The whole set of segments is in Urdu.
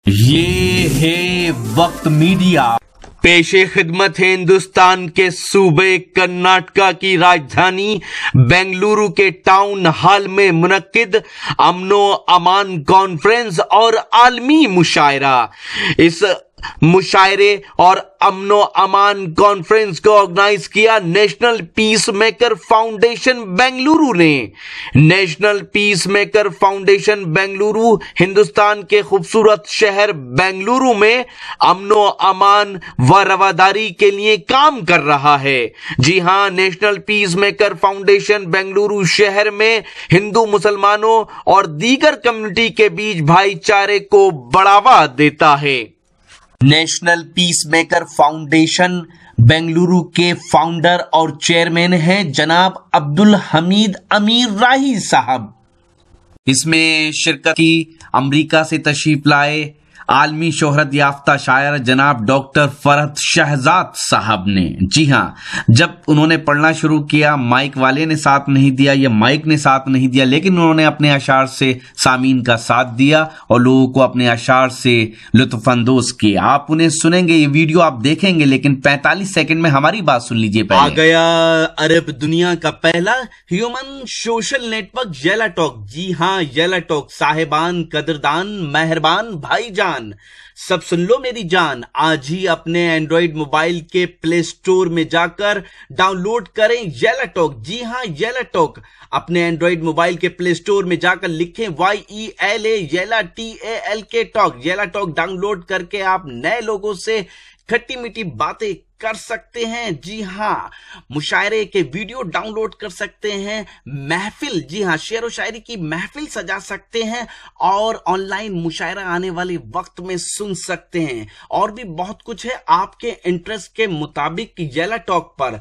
یہ ہے وقت میڈیا۔ پیش خدمت ہے ہندوستان کے صوبے کرناٹکا کی راجدھانی بنگلورو کے ٹاؤن ہال میں منعقد امن و امان کانفرنس اور عالمی مشاعرہ۔ اس مشاعرے اور امن و امان کانفرنس کو آرگنائز کیا نیشنل پیس میکر فاؤنڈیشن بنگلورو نے۔ نیشنل پیس میکر فاؤنڈیشن بنگلورو ہندوستان کے خوبصورت شہر بنگلورو میں امن و امان و رواداری کے لیے کام کر رہا ہے۔ جی ہاں، نیشنل پیس میکر فاؤنڈیشن بنگلورو شہر میں ہندو مسلمانوں اور دیگر کمیونٹی کے بیچ بھائی چارے کو بڑھاوا دیتا ہے۔ نیشنل پیس میکر فاؤنڈیشن بنگلورو کے فاؤنڈر اور چیئرمین ہیں جناب عبدالحمید امیر راہی صاحب۔ اس میں شرکت کی امریکہ سے تشریف لائے عالمی شہرت یافتہ شاعر جناب ڈاکٹر فرحت شہزاد صاحب نے۔ جی ہاں، جب انہوں نے پڑھنا شروع کیا مائک والے نے ساتھ نہیں دیا، یہ مائک نے ساتھ نہیں دیا، لیکن انہوں نے اپنے اشعار سے سامعین کا ساتھ دیا اور لوگوں کو اپنے اشعار سے لطف اندوز کیا۔ آپ انہیں سنیں گے، یہ ویڈیو آپ دیکھیں گے، لیکن 45 سیکنڈ میں ہماری بات سن لیجئے پہلے۔ آ گیا عرب دنیا کا پہلا human social network Yalla talk. جی ہاں، یلا ٹاک صاحبان، قدردان، مہربان بھائی جان، سب سن لو میری جان۔ آج ہی اپنے اینڈرائیڈ موبائل کے پلے سٹور میں جا کر ڈاؤن لوڈ کریں یلا ٹاک۔ جی ہاں، یلا ٹاک اپنے اینڈرائیڈ موبائل کے پلے سٹور میں جا کر لکھیں YELA Yalla TALK talk. Yalla talk download کر کے آپ نئے لوگوں سے کھٹی میٹھی باتیں کر سکتے ہیں۔ جی ہاں، مشاعرے کے ویڈیو ڈاؤن لوڈ کر سکتے ہیں، محفل، جی ہاں، شعر و شاعری کی محفل سجا سکتے ہیں اور آن لائن مشاعرہ آنے والے وقت میں سن سکتے ہیں، اور بھی بہت کچھ ہے آپ کے انٹرسٹ کے مطابق یلا ٹاک پر۔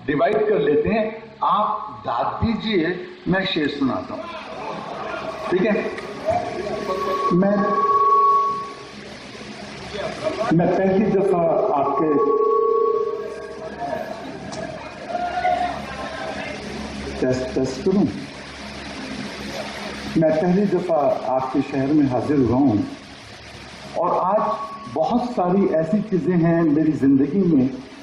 ڈیوائڈ کر لیتے ہیں، آپ داد دیجئے، میں شعر سناتا ہوں، ٹھیک ہے؟ میں پہلی دفعہ آپ کے ٹیسٹ کروں، میں پہلی دفعہ آپ کے شہر میں حاضر ہوا ہوں، اور آج بہت ساری ایسی چیزیں ہیں میری زندگی میں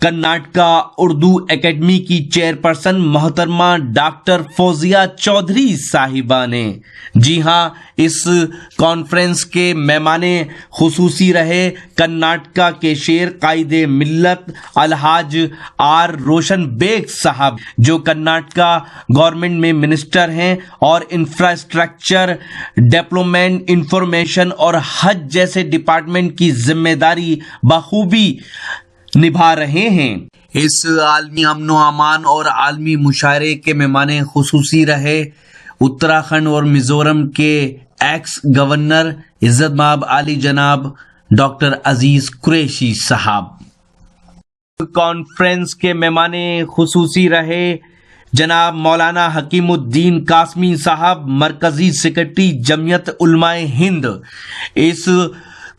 کرناٹکا اردو اکیڈمی کی چیئرپرسن محترمہ ڈاکٹر فوزیہ چودھری صاحبہ نے جی ہاں اس کانفرنس کے مہمان خصوصی رہے کرناٹکا کے شیر قائد ملت الحاج آر روشن بیگ صاحب، جو کرناٹکا گورنمنٹ میں منسٹر ہیں اور انفراسٹرکچر ڈیولپمنٹ، انفارمیشن اور حج جیسے ڈپارٹمنٹ کی ذمہ داری بخوبی نبھا رہے ہیں۔ اس عالمی امن و امان اور عالمی مشاعرے کے مہمان خصوصی رہے اتراکھنڈ اور میزورم کے ایکس گورنر عزت مآب عالی جناب ڈاکٹر عزیز قریشی صاحب۔ کانفرنس کے مہمان خصوصی رہے جناب مولانا حکیم الدین قاسمی صاحب، مرکزی سیکرٹری جمعیت علماء ہند۔ اس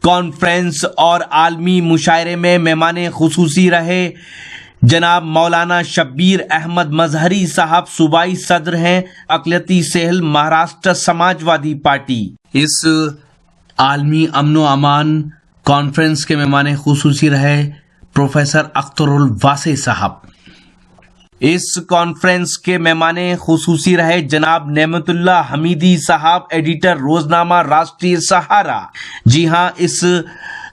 کانفرنس اور عالمی مشاعرے میں مہمان خصوصی رہے جناب مولانا شبیر احمد مظہری صاحب، صوبائی صدر ہیں اقلیتی سیل مہاراشٹر سماج وادی پارٹی۔ اس عالمی امن و امان کانفرنس کے مہمان خصوصی رہے پروفیسر اختر الواسع صاحب۔ اس کانفرنس کے مہمان خصوصی رہے جناب نعمت اللہ حمیدی صاحب، ایڈیٹر روزنامہ راشٹریہ سہارا۔ جی ہاں، اس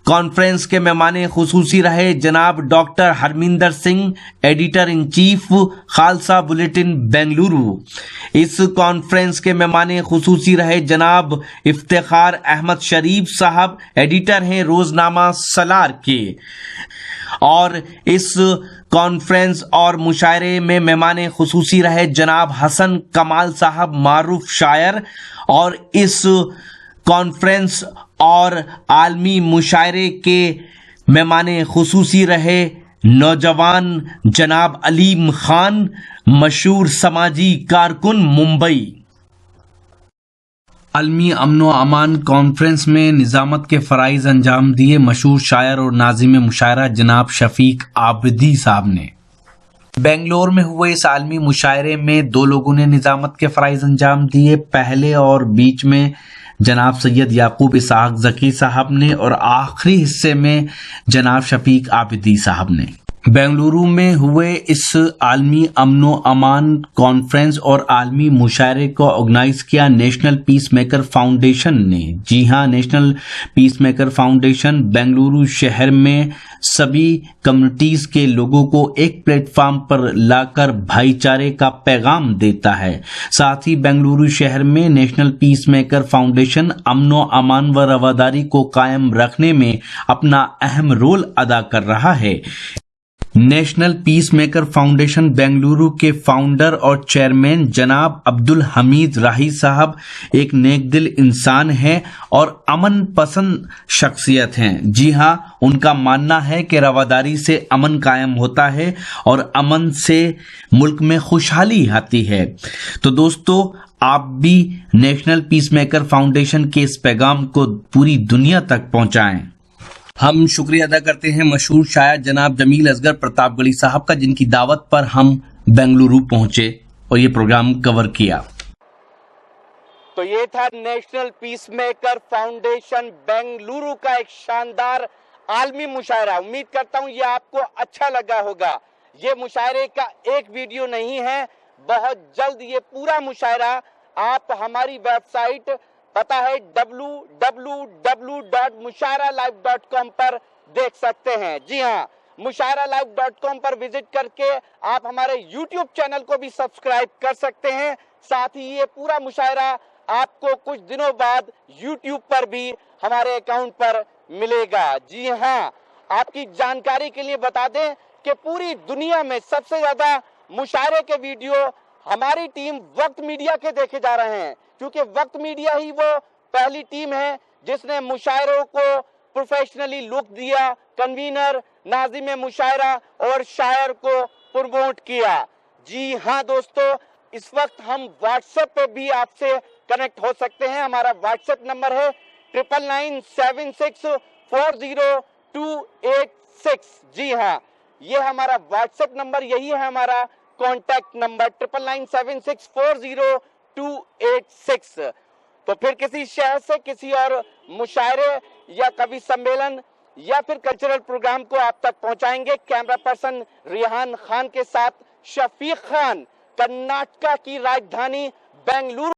کانفرنس کے مہمان خصوصی رہے جناب doctor Harminder Singh, editor in chief Khalsa bulletin Bengaluru. اس کانفرنس کے مہمان خصوصی رہے جناب افتخار احمد شریف صاحب، ایڈیٹر ہیں روزنامہ سالار کے۔ اور اس کانفرنس اور مشاعرے میں مہمان خصوصی رہے جناب حسن کمال صاحب، معروف شاعر۔ اور اس کانفرنس اور عالمی مشاعرے کے مہمان خصوصی رہے نوجوان جناب علیم خان، مشہور سماجی کارکن، ممبئی۔ عالمی امن و امان کانفرنس میں نظامت کے فرائض انجام دیے مشہور شاعر اور ناظم مشاعرہ جناب شفیق عابدی صاحب نے۔ بنگلور میں ہوئے اس عالمی مشاعرے میں دو لوگوں نے نظامت کے فرائض انجام دیے، پہلے اور بیچ میں جناب سید یعقوب اسحاق زکی صاحب نے اور آخری حصے میں جناب شفیق عابدی صاحب نے۔ بنگلورو میں ہوئے اس عالمی امن و امان کانفرنس اور عالمی مشاعرے کو آرگنائز کیا نیشنل پیس میکر فاؤنڈیشن نے۔ جی ہاں، نیشنل پیس میکر فاؤنڈیشن بنگلورو شہر میں سبھی کمیونٹیز کے لوگوں کو ایک پلیٹ فارم پر لا کر بھائی چارے کا پیغام دیتا ہے۔ ساتھ ہی بنگلورو شہر میں نیشنل پیس میکر فاؤنڈیشن امن و امان و رواداری کو قائم رکھنے میں اپنا اہم رول ادا کر رہا ہے۔ نیشنل پیس میکر فاؤنڈیشن بنگلورو کے فاؤنڈر اور چیئرمین جناب عبد الحمید راہی صاحب ایک نیک دل انسان ہیں اور امن پسند شخصیت ہیں۔ جی ہاں، ان کا ماننا ہے کہ رواداری سے امن قائم ہوتا ہے اور امن سے ملک میں خوشحالی آتی ہے۔ تو دوستو، آپ بھی نیشنل پیس میکر فاؤنڈیشن کے اس پیغام کو پوری دنیا تک پہنچائیں۔ ہم شکریہ ادا کرتے ہیں مشہور شاعر جناب جمیل اصغر پرتاپ گڑھی صاحب کا، جن کی دعوت پر ہم بنگلورو پہنچے اور یہ پروگرام کور کیا۔ تو یہ تھا نیشنل پیس میکر فاؤنڈیشن بنگلورو کا ایک شاندار عالمی مشاعرہ۔ امید کرتا ہوں یہ آپ کو اچھا لگا ہوگا۔ یہ مشاعرے کا ایک ویڈیو نہیں ہے، بہت جلد یہ پورا مشاعرہ آپ ہماری ویب سائٹ پتہ ہے www.musharalive.com پر دیکھ سکتے ہیں۔ جی ہاں، musharalive.com پر وزٹ کر کے آپ ہمارے یوٹیوب چینل کو بھی سبسکرائب کر سکتے ہیں۔ ساتھ ہی یہ پورا مشاعرہ آپ کو کچھ دنوں بعد یوٹیوب پر بھی ہمارے اکاؤنٹ پر ملے گا۔ جی ہاں، آپ کی جانکاری کے لیے بتا دیں کہ پوری دنیا میں سب سے زیادہ مشاعرے کے ویڈیو ہماری ٹیم وقت میڈیا کے دیکھے جا رہے ہیں، کیونکہ وقت میڈیا ہی وہ پہلی ٹیم ہے جس نے مشاعروں کو پروفیشنلی لک دیا، کنوینر، ناظم مشاعرہ اور شاعر کو پروموٹ کیا۔ جی ہاں دوستو، اس وقت ہم واٹس ایپ پہ بھی آپ سے کنیکٹ ہو سکتے ہیں۔ ہمارا واٹس ایپ نمبر ہے 9997640286۔ جی ہاں، یہ ہمارا واٹس ایپ نمبر، یہی ہے ہمارا کانٹیکٹ نمبر 9997640286۔ تو پھر کسی شہر سے کسی اور مشاعرے یا کبھی سمیلن یا پھر کلچرل پروگرام کو آپ تک پہنچائیں گے. کیمرہ پرسن ریحان خان کے ساتھ شفیق خان، کرناٹکا کی راجدھانی بنگلورو.